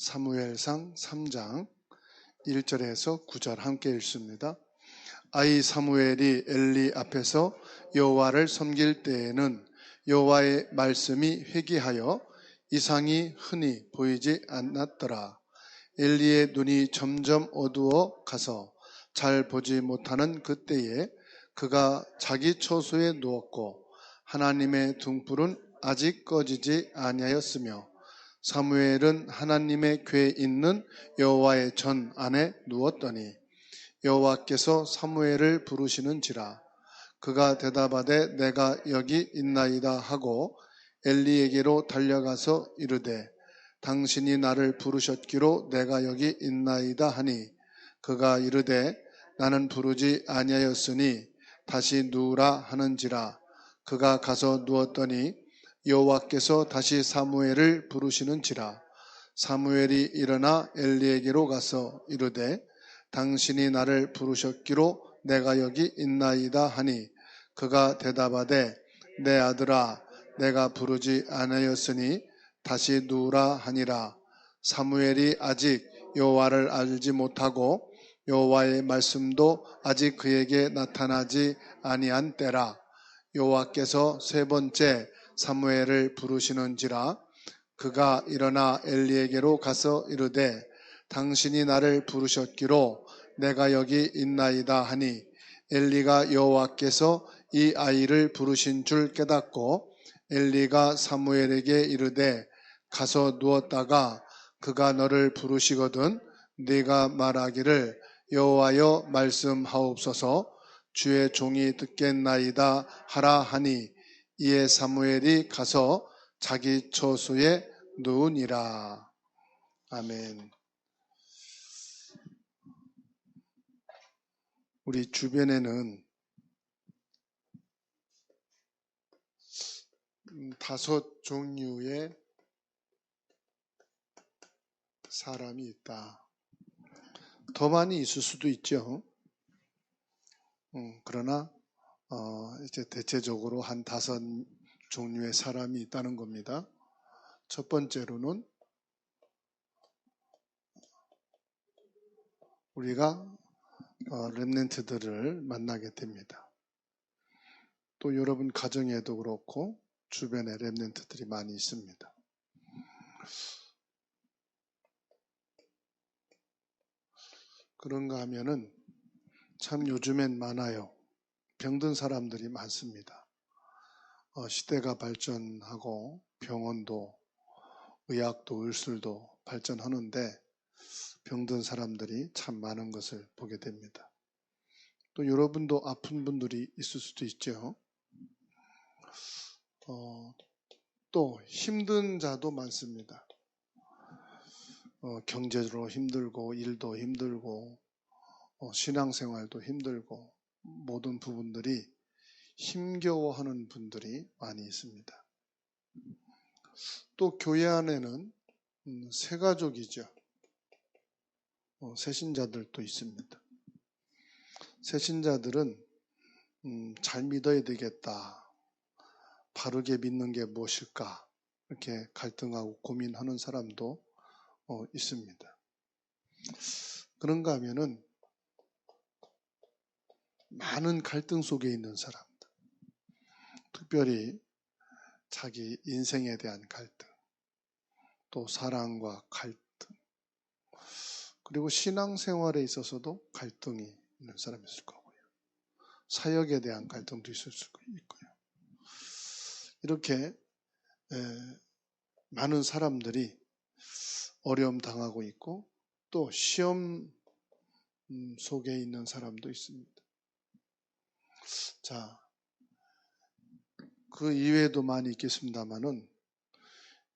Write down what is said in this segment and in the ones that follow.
사무엘상 3장 1절에서 9절 함께 읽습니다. 아이 사무엘이 엘리 앞에서 여호와를 섬길 때에는 여호와의 말씀이 회귀하여 이상이 흔히 보이지 않았더라. 엘리의 눈이 점점 어두워 가서 잘 보지 못하는 그때에 그가 자기 처소에 누웠고 하나님의 등불은 아직 꺼지지 아니하였으며 사무엘은 하나님의 궤에 있는 여호와의 전 안에 누웠더니 여호와께서 사무엘을 부르시는지라. 그가 대답하되 내가 여기 있나이다 하고 엘리에게로 달려가서 이르되 당신이 나를 부르셨기로 내가 여기 있나이다 하니 그가 이르되 나는 부르지 아니하였으니 다시 누우라 하는지라. 그가 가서 누웠더니 여호와께서 다시 사무엘을 부르시는지라. 사무엘이 일어나 엘리에게로 가서 이르되 당신이 나를 부르셨기로 내가 여기 있나이다 하니 그가 대답하되 내 아들아 내가 부르지 아니하였으니 다시 누우라 하니라. 사무엘이 아직 여호와를 알지 못하고 여호와의 말씀도 아직 그에게 나타나지 아니한 때라. 여호와께서 세 번째 사무엘을 부르시는지라. 그가 일어나 엘리에게로 가서 이르되 당신이 나를 부르셨기로 내가 여기 있나이다 하니 엘리가 여호와께서 이 아이를 부르신 줄 깨닫고 엘리가 사무엘에게 이르되 가서 누웠다가 그가 너를 부르시거든 네가 말하기를 여호와여 말씀하옵소서 주의 종이 듣겠나이다 하라 하니 이에 사무엘이 가서 자기 처소에 누우니라. 아멘. 우리 주변에는 5 종류의 사람이 있다. 더 많이 있을 수도 있죠. 그러나 이제 대체적으로 한 5 종류의 사람이 있다는 겁니다. 첫 번째로는 우리가 렘넌트들을 만나게 됩니다. 또 여러분 가정에도 그렇고 주변에 렘넌트들이 많이 있습니다. 그런가 하면은 참 요즘엔 많아요. 병든 사람들이 많습니다. 시대가 발전하고 병원도 의학도 의술도 발전하는데 병든 사람들이 참 많은 것을 보게 됩니다. 또 여러분도 아픈 분들이 있을 수도 있죠. 또 힘든 자도 많습니다. 경제적으로 힘들고 일도 힘들고 신앙생활도 힘들고 모든 부분들이 힘겨워하는 분들이 많이 있습니다. 또 교회 안에는 새가족이죠. 새신자들도 있습니다. 새신자들은 잘 믿어야 되겠다. 바르게 믿는 게 무엇일까? 이렇게 갈등하고 고민하는 사람도 있습니다. 그런가 하면은 많은 갈등 속에 있는 사람들, 특별히 자기 인생에 대한 갈등, 또 사랑과 갈등, 그리고 신앙생활에 있어서도 갈등이 있는 사람이 있을 거고요. 사역에 대한 갈등도 있을 수 있고요. 이렇게 많은 사람들이 어려움 당하고 있고 또 시험 속에 있는 사람도 있습니다. 자, 그 이외에도 많이 있겠습니다만은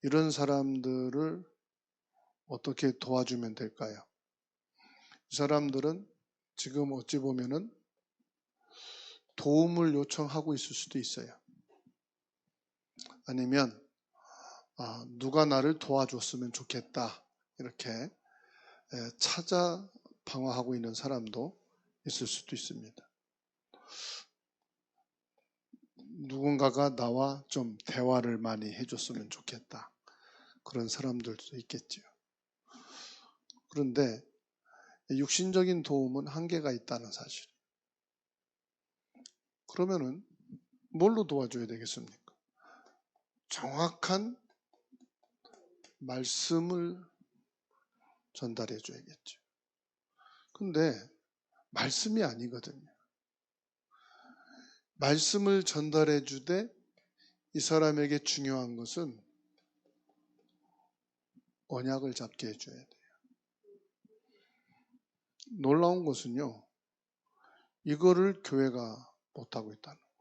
이런 사람들을 어떻게 도와주면 될까요? 이 사람들은 지금 어찌 보면은 도움을 요청하고 있을 수도 있어요. 아니면 누가 나를 도와줬으면 좋겠다 이렇게 찾아 방황하고 있는 사람도 있을 수도 있습니다. 누군가가 나와 좀 대화를 많이 해줬으면 좋겠다 그런 사람들도 있겠죠. 그런데 육신적인 도움은 한계가 있다는 사실. 그러면은 뭘로 도와줘야 되겠습니까? 정확한 말씀을 전달해 줘야겠죠. 근데 말씀이 아니거든요. 말씀을 전달해 주되 이 사람에게 중요한 것은 언약을 잡게 해줘야 돼요. 놀라운 것은요, 이거를 교회가 못하고 있다는 거예요.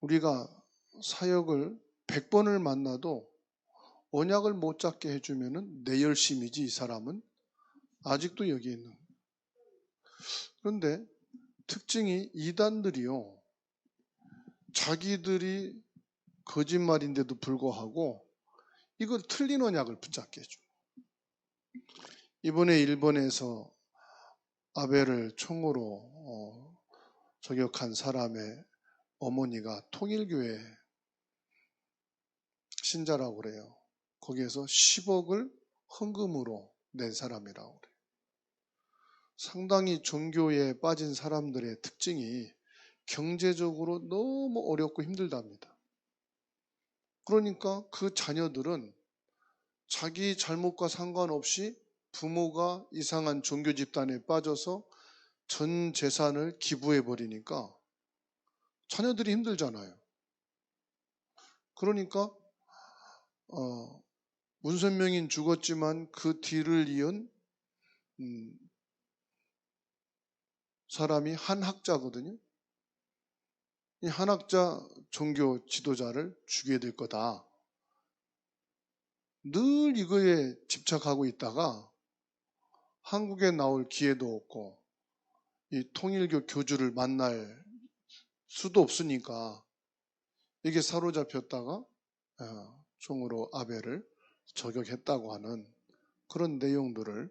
우리가 사역을 100번을 만나도 언약을 못 잡게 해주면 내 열심이지 이 사람은 아직도 여기 있는 거예요. 그런데 특징이 이단들이요, 자기들이 거짓말인데도 불구하고 이걸 틀린 언약을 붙잡게 해줘요. 이번에 일본에서 아베를 총으로 저격한 사람의 어머니가 통일교회 신자라고 그래요. 거기에서 10억을 헌금으로 낸 사람이라고 그래요. 상당히 종교에 빠진 사람들의 특징이 경제적으로 너무 어렵고 힘들답니다. 그러니까 그 자녀들은 자기 잘못과 상관없이 부모가 이상한 종교 집단에 빠져서 전 재산을 기부해 버리니까 자녀들이 힘들잖아요. 그러니까 문선명인 죽었지만 그 뒤를 이은 사람이 한 학자거든요. 이 한 학자 종교 지도자를 죽여야 될 거다. 늘 이거에 집착하고 있다가 한국에 나올 기회도 없고 이 통일교 교주를 만날 수도 없으니까 이게 사로잡혔다가 총으로 아베를 저격했다고 하는 그런 내용들을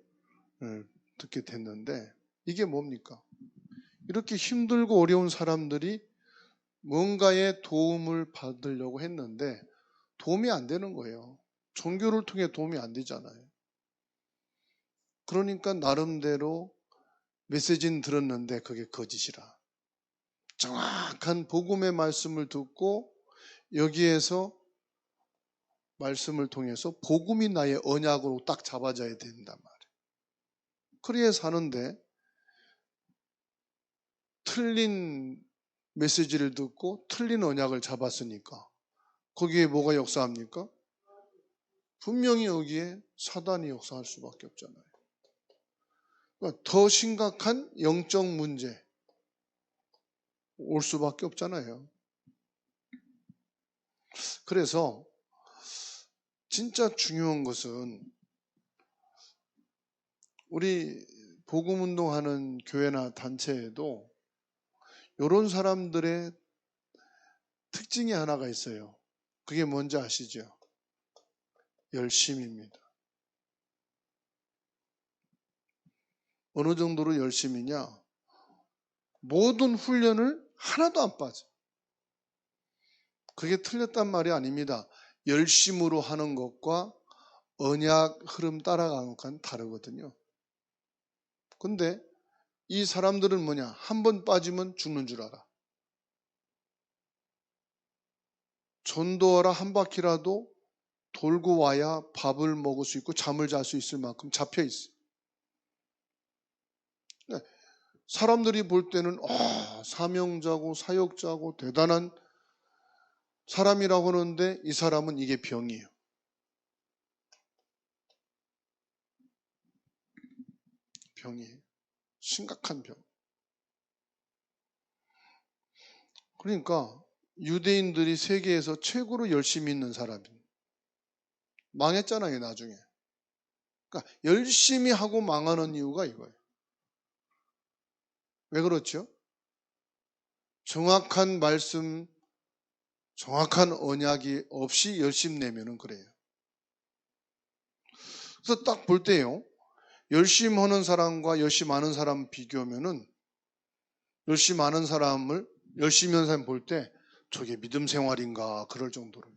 듣게 됐는데 이게 뭡니까? 이렇게 힘들고 어려운 사람들이 뭔가의 도움을 받으려고 했는데 도움이 안 되는 거예요. 종교를 통해 도움이 안 되잖아요. 그러니까 나름대로 메시지는 들었는데 그게 거짓이라. 정확한 복음의 말씀을 듣고 여기에서 말씀을 통해서 복음이 나의 언약으로 딱 잡아져야 된단 말이에요. 그래야 사는데 틀린 메시지를 듣고 틀린 언약을 잡았으니까 거기에 뭐가 역사합니까? 분명히 여기에 사단이 역사할 수밖에 없잖아요. 그러니까 더 심각한 영적 문제 올 수밖에 없잖아요. 그래서 진짜 중요한 것은 우리 복음운동하는 교회나 단체에도 이런 사람들의 특징이 하나가 있어요. 그게 뭔지 아시죠? 열심입니다. 어느 정도로 열심이냐? 모든 훈련을 하나도 안 빠져. 그게 틀렸단 말이 아닙니다. 열심으로 하는 것과 언약 흐름 따라가는 것과는 다르거든요. 근데 이 사람들은 뭐냐? 한 번 빠지면 죽는 줄 알아. 전도하라 한 바퀴라도 돌고 와야 밥을 먹을 수 있고 잠을 잘 수 있을 만큼 잡혀 있어. 사람들이 볼 때는 사명자고 사역자고 대단한 사람이라고 하는데 이 사람은 이게 병이에요. 병이에요. 심각한 병. 그러니까 유대인들이 세계에서 최고로 열심히 있는 사람입니다. 망했잖아요, 나중에. 그러니까 열심히 하고 망하는 이유가 이거예요. 왜 그렇죠? 정확한 말씀, 정확한 언약이 없이 열심 내면은 그래요. 그래서 딱 볼 때요, 열심히 하는 사람과 열심히 하는 사람 비교하면은 열심히 하는 사람을 열심히 하는 사람 볼 때 저게 믿음 생활인가 그럴 정도로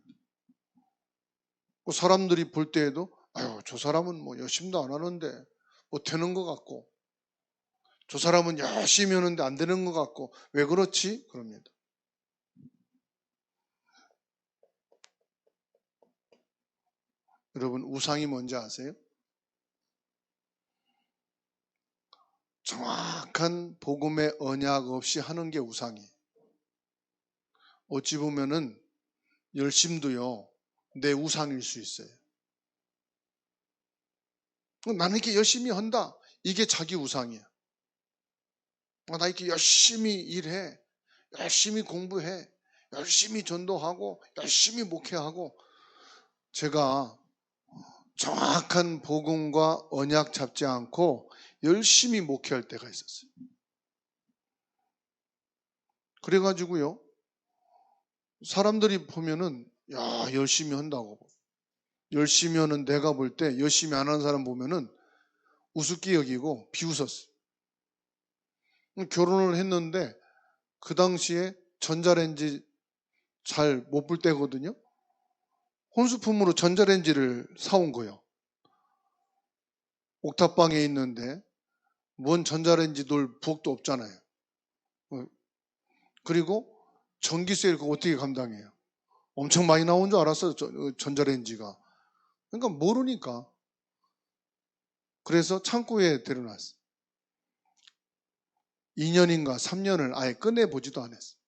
사람들이 볼 때에도 아유, 저 사람은 뭐 열심도 안 하는데 뭐 되는 것 같고, 저 사람은 열심히 하는데 안 되는 것 같고, 왜 그렇지? 그럽니다. 여러분, 우상이 뭔지 아세요? 정확한 복음의 언약 없이 하는 게 우상이에요. 어찌 보면은 열심도요, 내 우상일 수 있어요. 나는 이렇게 열심히 한다. 이게 자기 우상이야. 나 이렇게 열심히 일해. 열심히 공부해. 열심히 전도하고, 열심히 목회하고. 제가 정확한 복음과 언약 잡지 않고 열심히 목회할 때가 있었어요. 그래가지고요, 사람들이 보면은, 야, 열심히 한다고. 열심히 하는 내가 볼 때 열심히 안 하는 사람 보면은 우습게 여기고 비웃었어요. 결혼을 했는데 그 당시에 전자레인지 잘 못 볼 때거든요. 혼수품으로 전자레인지를 사온 거예요. 옥탑방에 있는데 뭔 전자레인지 놀 부엌도 없잖아요. 그리고 전기세 그거 어떻게 감당해요? 엄청 많이 나온 줄 알았어요, 전자레인지가. 그러니까 모르니까. 그래서 창고에 데려놨어요. 2년인가 3년을 아예 꺼내보지도 않았어요.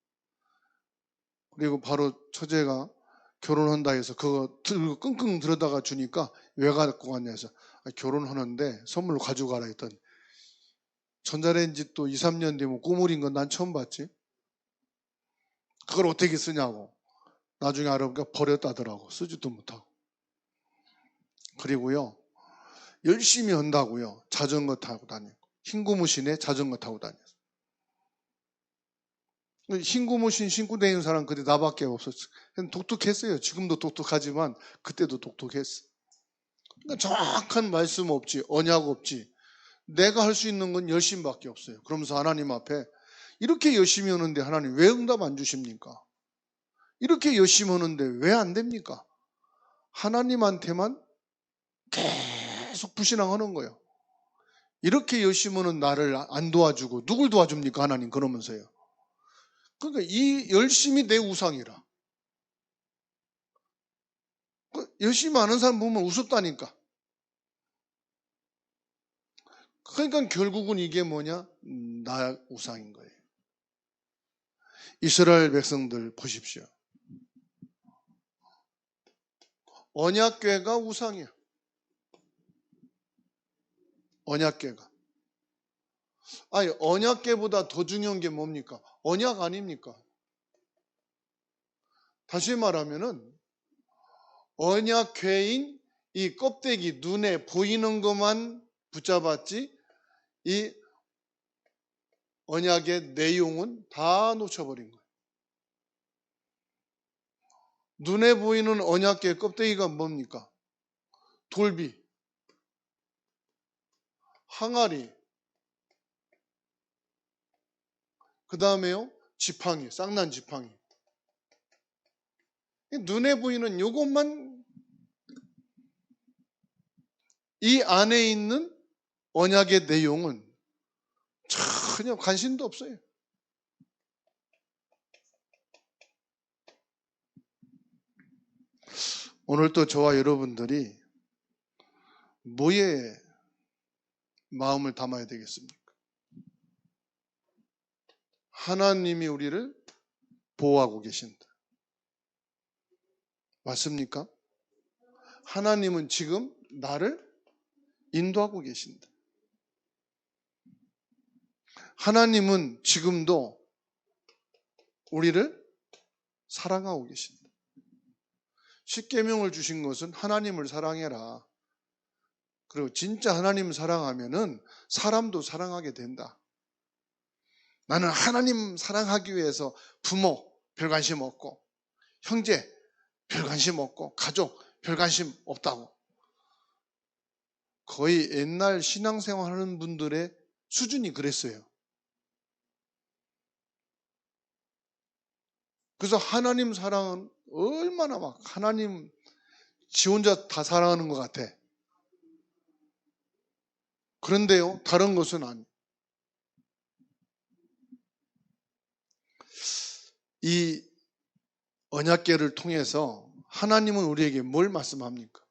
그리고 바로 처제가 결혼한다 해서 그거 들고 끙끙 들여다가 주니까 왜 갖고 왔냐 해서 결혼하는데 선물로 가져가라 했더니 전자레인지 또 2, 3년 뒤면 꼬물인 건 난 처음 봤지. 그걸 어떻게 쓰냐고. 나중에 알아보니까 버렸다더라고. 쓰지도 못하고. 그리고요, 열심히 한다고요. 자전거 타고 다니고. 흰 고무신에 자전거 타고 다녔어. 흰 고무신 신고 다니는 사람 그때 나밖에 없었어. 독특했어요. 지금도 독특하지만 그때도 독특했어. 그러니까 정확한 말씀 없지, 언약 없지. 내가 할 수 있는 건 열심밖에 없어요. 그러면서 하나님 앞에 이렇게 열심히 하는데 하나님 왜 응답 안 주십니까? 이렇게 열심히 하는데 왜 안 됩니까? 하나님한테만 계속 불신앙하는 거예요. 이렇게 열심히 하는 나를 안 도와주고 누굴 도와줍니까? 하나님 그러면서요. 그러니까 이 열심히 내 우상이라. 열심히 하는 사람 보면 우습다니까. 그러니까 결국은 이게 뭐냐? 나 우상인 거예요. 이스라엘 백성들 보십시오. 언약궤가 우상이야. 언약궤가. 아니, 언약궤보다 더 중요한 게 뭡니까? 언약 아닙니까? 다시 말하면은 언약궤인 이 껍데기 눈에 보이는 것만 붙잡았지 이 언약의 내용은 다 놓쳐버린 거예요. 눈에 보이는 언약궤 껍데기가 뭡니까? 돌비, 항아리, 그 다음에요 지팡이, 쌍난 지팡이. 눈에 보이는 이것만, 이 안에 있는 언약의 내용은 전혀 관심도 없어요. 오늘 또 저와 여러분들이 뭐에 마음을 담아야 되겠습니까? 하나님이 우리를 보호하고 계신다. 맞습니까? 하나님은 지금 나를 인도하고 계신다. 하나님은 지금도 우리를 사랑하고 계신다. 십계명을 주신 것은 하나님을 사랑해라. 그리고 진짜 하나님 사랑하면은 사람도 사랑하게 된다. 나는 하나님 사랑하기 위해서 부모 별 관심 없고 형제 별 관심 없고 가족 별 관심 없다고. 거의 옛날 신앙생활 하는 분들의 수준이 그랬어요. 그래서 하나님 사랑은 얼마나 막 하나님 지 혼자 다 사랑하는 것 같아. 그런데요, 다른 것은 아니에요. 이 언약궤를 통해서 하나님은 우리에게 뭘 말씀합니까?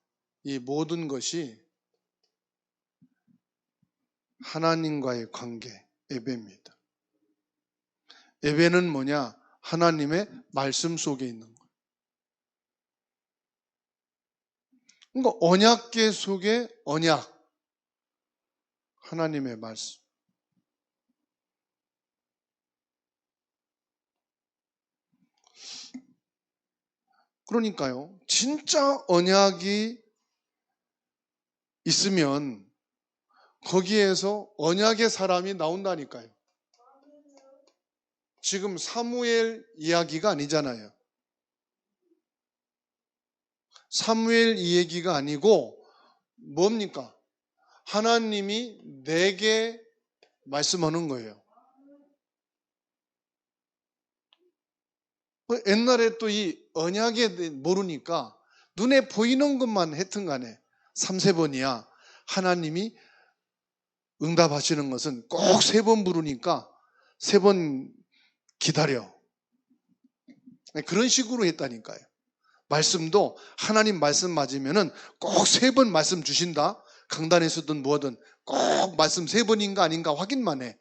이 모든 것이 하나님과의 관계, 예배입니다. 예배는 뭐냐? 하나님의 말씀 속에 있는 거예요. 그러니까 언약궤 속에 언약, 하나님의 말씀. 그러니까요, 진짜 언약이 있으면 거기에서 언약의 사람이 나온다니까요. 지금 사무엘 이야기가 아니잖아요. 사무엘 이야기가 아니고 뭡니까? 하나님이 내게 말씀하는 거예요. 옛날에 또 이 언약에 모르니까 눈에 보이는 것만 했든 간에 3세번이야. 하나님이 응답하시는 것은 꼭 3번 부르니까 3번 기다려. 그런 식으로 했다니까요. 말씀도 하나님 말씀 맞으면은 꼭 3번 말씀 주신다. 강단에서든 뭐든 꼭 말씀 3번인가 아닌가 확인만 해.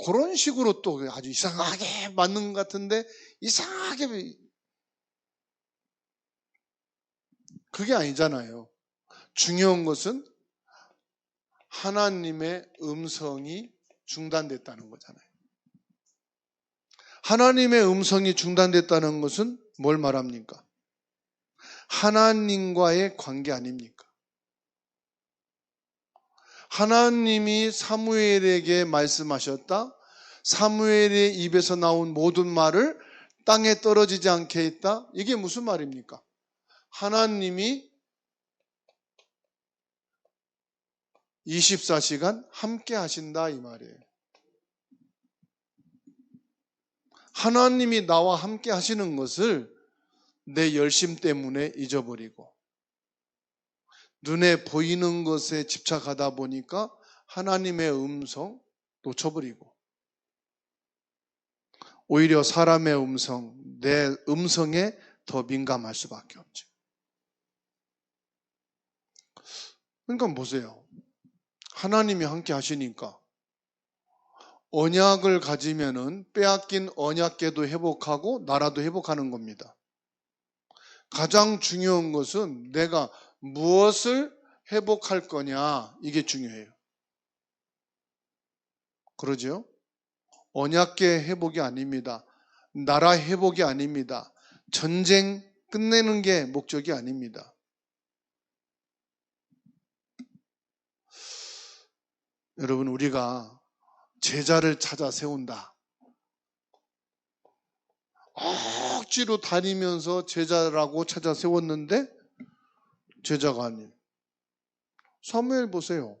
그런 식으로 또 아주 이상하게 맞는 것 같은데 이상하게 그게 아니잖아요. 중요한 것은 하나님의 음성이 중단됐다는 거잖아요. 하나님의 음성이 중단됐다는 것은 뭘 말합니까? 하나님과의 관계 아닙니까? 하나님이 사무엘에게 말씀하셨다. 사무엘의 입에서 나온 모든 말을 땅에 떨어지지 않게 했다. 이게 무슨 말입니까? 하나님이 24시간 함께 하신다 이 말이에요. 하나님이 나와 함께 하시는 것을 내 열심 때문에 잊어버리고 눈에 보이는 것에 집착하다 보니까 하나님의 음성 놓쳐버리고 오히려 사람의 음성, 내 음성에 더 민감할 수밖에 없죠. 그러니까 보세요. 하나님이 함께 하시니까 언약을 가지면은 빼앗긴 언약궤도 회복하고 나라도 회복하는 겁니다. 가장 중요한 것은 내가 무엇을 회복할 거냐 이게 중요해요. 그러죠? 언약궤 회복이 아닙니다. 나라 회복이 아닙니다. 전쟁 끝내는 게 목적이 아닙니다. 여러분 우리가 제자를 찾아 세운다. 억지로 다니면서 제자라고 찾아 세웠는데 제자가 아니에요. 사무엘 보세요.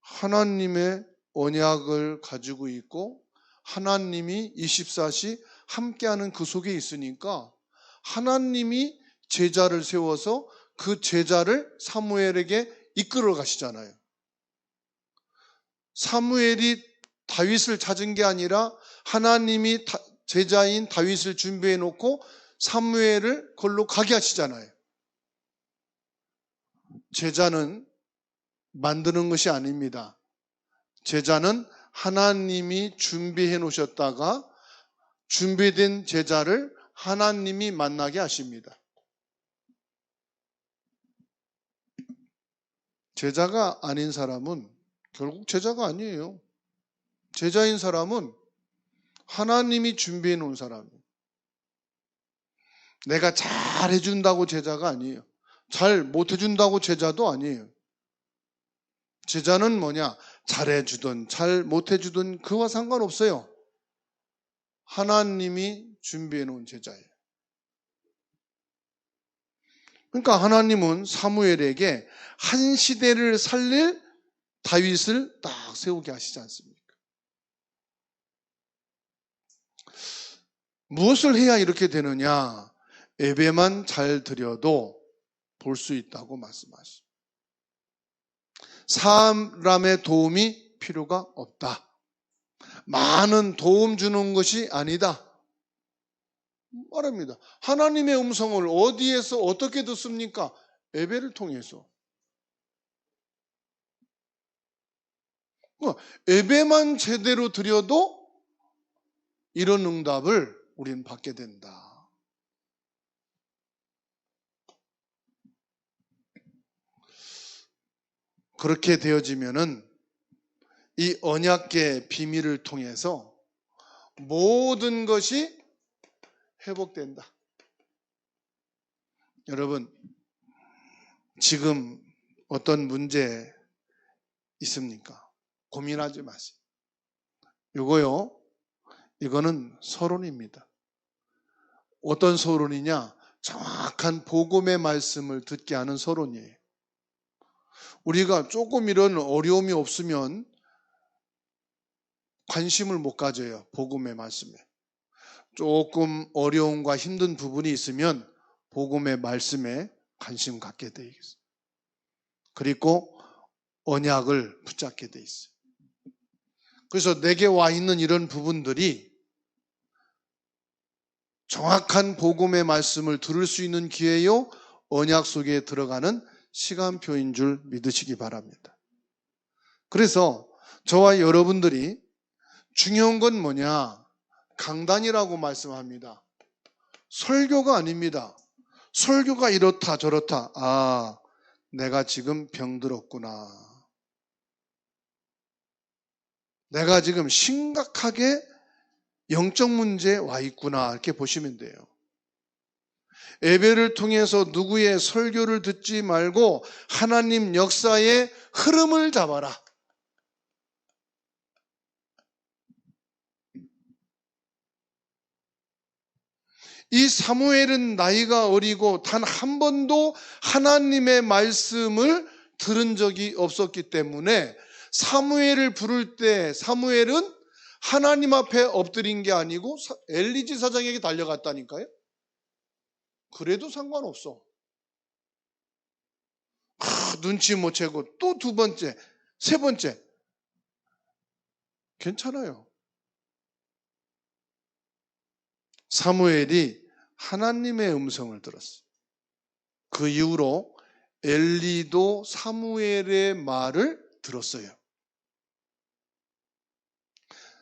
하나님의 언약을 가지고 있고 하나님이 24시 함께하는 그 속에 있으니까 하나님이 제자를 세워서 그 제자를 사무엘에게 이끌어 가시잖아요. 사무엘이 다윗을 찾은 게 아니라 하나님이 제자인 다윗을 준비해 놓고 사무엘을 걸로 가게 하시잖아요. 제자는 만드는 것이 아닙니다. 제자는 하나님이 준비해 놓으셨다가 준비된 제자를 하나님이 만나게 하십니다. 제자가 아닌 사람은 결국 제자가 아니에요. 제자인 사람은 하나님이 준비해 놓은 사람이에요. 내가 잘 해준다고 제자가 아니에요. 잘 못해준다고 제자도 아니에요. 제자는 뭐냐? 잘해주든 잘 못해주든 그와 상관없어요. 하나님이 준비해 놓은 제자예요. 그러니까 하나님은 사무엘에게 한 시대를 살릴 다윗을 딱 세우게 하시지 않습니까? 무엇을 해야 이렇게 되느냐? 예배만 잘 드려도 볼 수 있다고 말씀하십니다. 사람의 도움이 필요가 없다. 많은 도움 주는 것이 아니다. 말합니다. 하나님의 음성을 어디에서 어떻게 듣습니까? 예배를 통해서. 예배만 제대로 드려도 이런 응답을 우리는 받게 된다. 그렇게 되어지면은 이 언약궤의 비밀을 통해서 모든 것이 회복된다. 여러분, 지금 어떤 문제 있습니까? 고민하지 마세요. 이거는 서론입니다. 어떤 서론이냐? 정확한 복음의 말씀을 듣게 하는 서론이에요. 우리가 조금 이런 어려움이 없으면 관심을 못 가져요. 복음의 말씀에. 조금 어려움과 힘든 부분이 있으면 복음의 말씀에 관심 갖게 돼 있어요. 그리고 언약을 붙잡게 돼 있어요. 그래서 내게 와 있는 이런 부분들이 정확한 복음의 말씀을 들을 수 있는 기회요, 언약 속에 들어가는 시간표인 줄 믿으시기 바랍니다. 그래서 저와 여러분들이 중요한 건 뭐냐? 강단이라고 말씀합니다. 설교가 아닙니다. 설교가 이렇다 저렇다. 아, 내가 지금 병들었구나. 내가 지금 심각하게 영적 문제에 와 있구나. 이렇게 보시면 돼요. 예배를 통해서 누구의 설교를 듣지 말고 하나님 역사의 흐름을 잡아라. 이 사무엘은 나이가 어리고 단 한 번도 하나님의 말씀을 들은 적이 없었기 때문에 사무엘을 부를 때 사무엘은 하나님 앞에 엎드린 게 아니고 엘리 제사장에게 달려갔다니까요. 그래도 상관없어. 눈치 못 채고 또 두 번째, 세 번째. 괜찮아요. 사무엘이 하나님의 음성을 들었어요. 그 이후로 엘리도 사무엘의 말을 들었어요.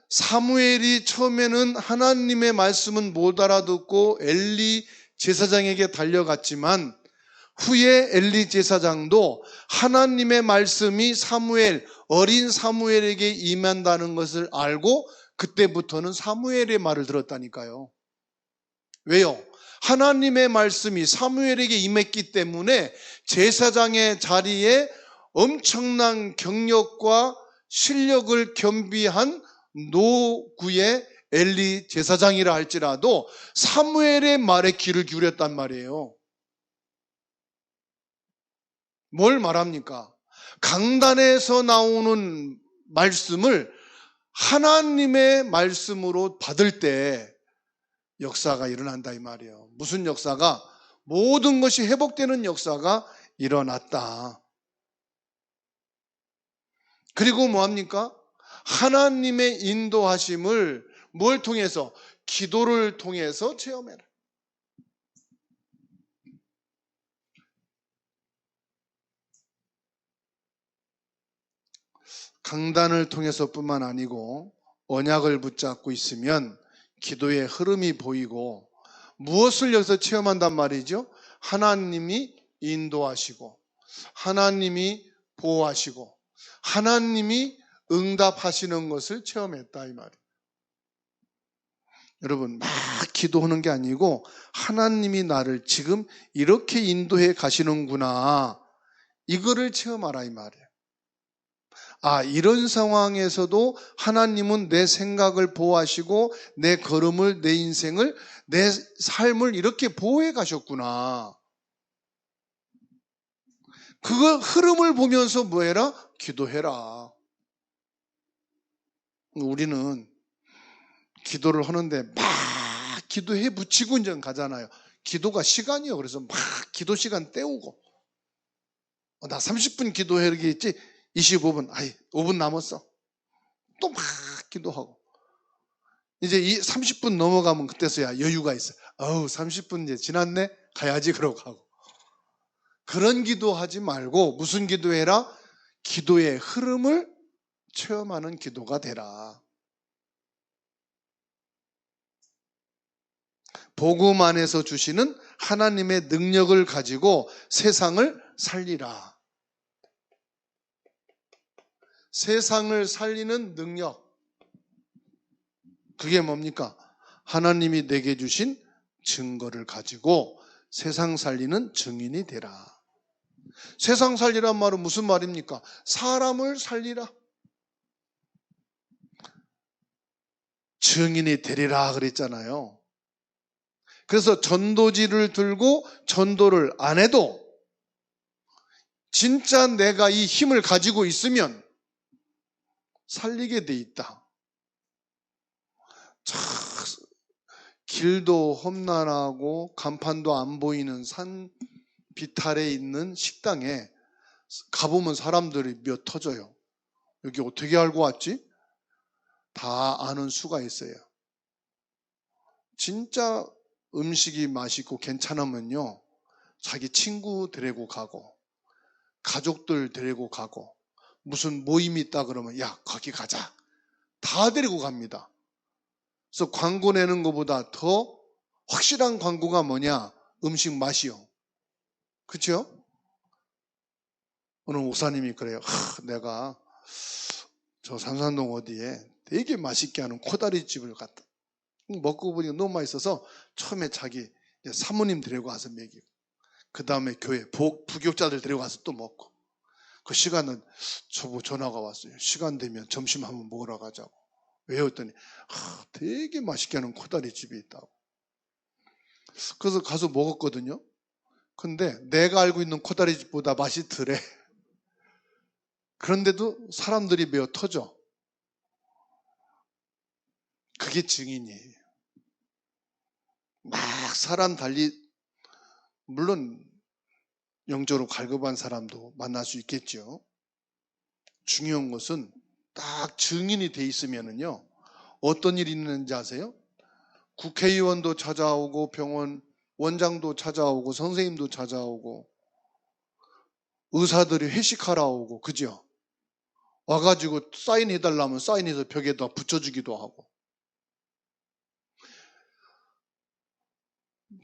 사무엘이 처음에는 하나님의 말씀은 못 알아듣고 엘리 제사장에게 달려갔지만 후에 엘리 제사장도 하나님의 말씀이 어린 사무엘에게 임한다는 것을 알고 그때부터는 사무엘의 말을 들었다니까요. 왜요? 하나님의 말씀이 사무엘에게 임했기 때문에 제사장의 자리에 엄청난 경력과 실력을 겸비한 노구의 엘리 제사장이라 할지라도 사무엘의 말에 귀를 기울였단 말이에요. 뭘 말합니까? 강단에서 나오는 말씀을 하나님의 말씀으로 받을 때 역사가 일어난다 이 말이에요. 무슨 역사가? 모든 것이 회복되는 역사가 일어났다. 그리고 뭐합니까? 하나님의 인도하심을 뭘 통해서? 기도를 통해서 체험해라. 강단을 통해서뿐만 아니고 언약을 붙잡고 있으면 기도의 흐름이 보이고 무엇을 여기서 체험한단 말이죠? 하나님이 인도하시고 하나님이 보호하시고 하나님이 응답하시는 것을 체험했다 이 말이에요. 여러분 막 기도하는 게 아니고 하나님이 나를 지금 이렇게 인도해 가시는구나 이거를 체험하라 이 말이에요. 아, 이런 상황에서도 하나님은 내 생각을 보호하시고 내 걸음을, 내 인생을, 내 삶을 이렇게 보호해 가셨구나. 그거 흐름을 보면서 뭐 해라? 기도해라. 우리는 기도를 하는데 막 기도해 붙이고 이제 가잖아요. 기도가 시간이요. 그래서 막 기도 시간 때우고 나 30분 기도해 이렇게 있지 25분, 5분 남았어. 또 막 기도하고. 이제 이 30분 넘어가면 그때서야 여유가 있어. 30분 이제 지났네? 가야지 그러고 가고. 그런 기도하지 말고 무슨 기도해라? 기도의 흐름을 체험하는 기도가 되라. 복음 안에서 주시는 하나님의 능력을 가지고 세상을 살리라. 세상을 살리는 능력. 그게 뭡니까? 하나님이 내게 주신 증거를 가지고 세상 살리는 증인이 되라. 세상 살리란 말은 무슨 말입니까? 사람을 살리라. 증인이 되리라 그랬잖아요. 그래서 전도지를 들고 전도를 안 해도 진짜 내가 이 힘을 가지고 있으면 살리게 돼 있다. 참, 길도 험난하고 간판도 안 보이는 산 비탈에 있는 식당에 가보면 사람들이 몇 터져요. 여기 어떻게 알고 왔지? 다 아는 수가 있어요. 진짜 음식이 맛있고 괜찮으면요, 자기 친구 데리고 가고 가족들 데리고 가고 무슨 모임이 있다 그러면 야 거기 가자 다 데리고 갑니다. 그래서 광고 내는 것보다 더 확실한 광고가 뭐냐? 음식 맛이요. 그렇죠? 오늘 목사님이 그래요. 내가 저 산산동 어디에 되게 맛있게 하는 코다리집을 갔다. 먹고 보니까 너무 맛있어서 처음에 자기 사모님 데리고 가서 먹이고 그 다음에 교회 부교육자들 데리고 가서 또 먹고 그 시간은 저보고 전화가 왔어요. 시간 되면 점심 한번 먹으러 가자고. 왜? 했더니 되게 맛있게 하는 코다리집이 있다고. 그래서 가서 먹었거든요. 근데 내가 알고 있는 코다리집보다 맛이 덜해. 그런데도 사람들이 메어 터져. 그게 증인이에요. 막 사람 달리, 물론 영적으로 갈급한 사람도 만날 수 있겠죠. 중요한 것은 딱 증인이 돼 있으면은요, 어떤 일이 있는지 아세요? 국회의원도 찾아오고 병원 원장도 찾아오고 선생님도 찾아오고 의사들이 회식하러 오고, 그죠? 와가지고 사인해달라면 사인해서 벽에다 붙여주기도 하고.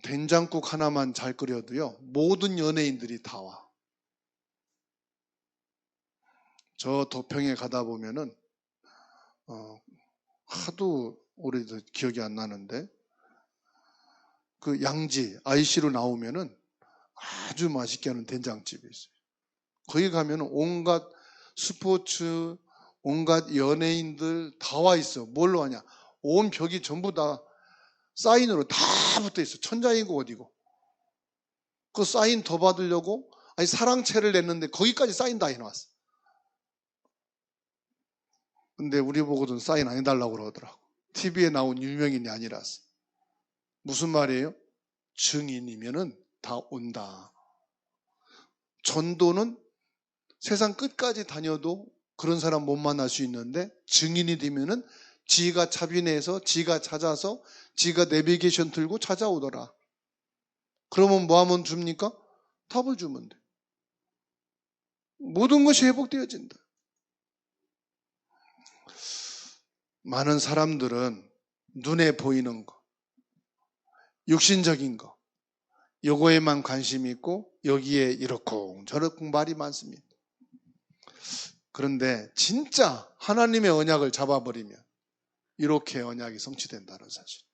된장국 하나만 잘 끓여도요, 모든 연예인들이 다 와. 저 도평에 가다 보면은 하도 오래돼서 기억이 안 나는데 그 양지 IC로 나오면은 아주 맛있게 하는 된장집이 있어요. 거기 가면은 온갖 스포츠, 온갖 연예인들 다 와 있어. 뭘로 하냐? 온 벽이 전부 다 사인으로 다 붙어 있어. 천장이고 어디고. 그 사인 더 받으려고 사랑채를 냈는데 거기까지 사인 다 해놨어. 근데 우리 보고도 사인 안 해달라고 그러더라고. TV에 나온 유명인이 아니라서. 무슨 말이에요? 증인이면은 다 온다. 전도는 세상 끝까지 다녀도 그런 사람 못 만날 수 있는데 증인이 되면은 지가 차비내서 지가 찾아서 지가 내비게이션 들고 찾아오더라. 그러면 뭐 하면 줍니까? 답을 주면 돼. 모든 것이 회복되어진다. 많은 사람들은 눈에 보이는 거, 육신적인 거, 요거에만 관심이 있고 여기에 이렇고 저렇고 말이 많습니다. 그런데 진짜 하나님의 언약을 잡아버리면 이렇게 언약이 성취된다는 사실.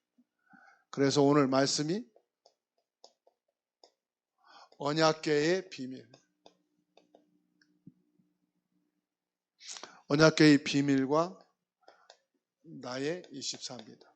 그래서 오늘 말씀이 언약궤의 비밀. 언약궤의 비밀과 나의 24입니다.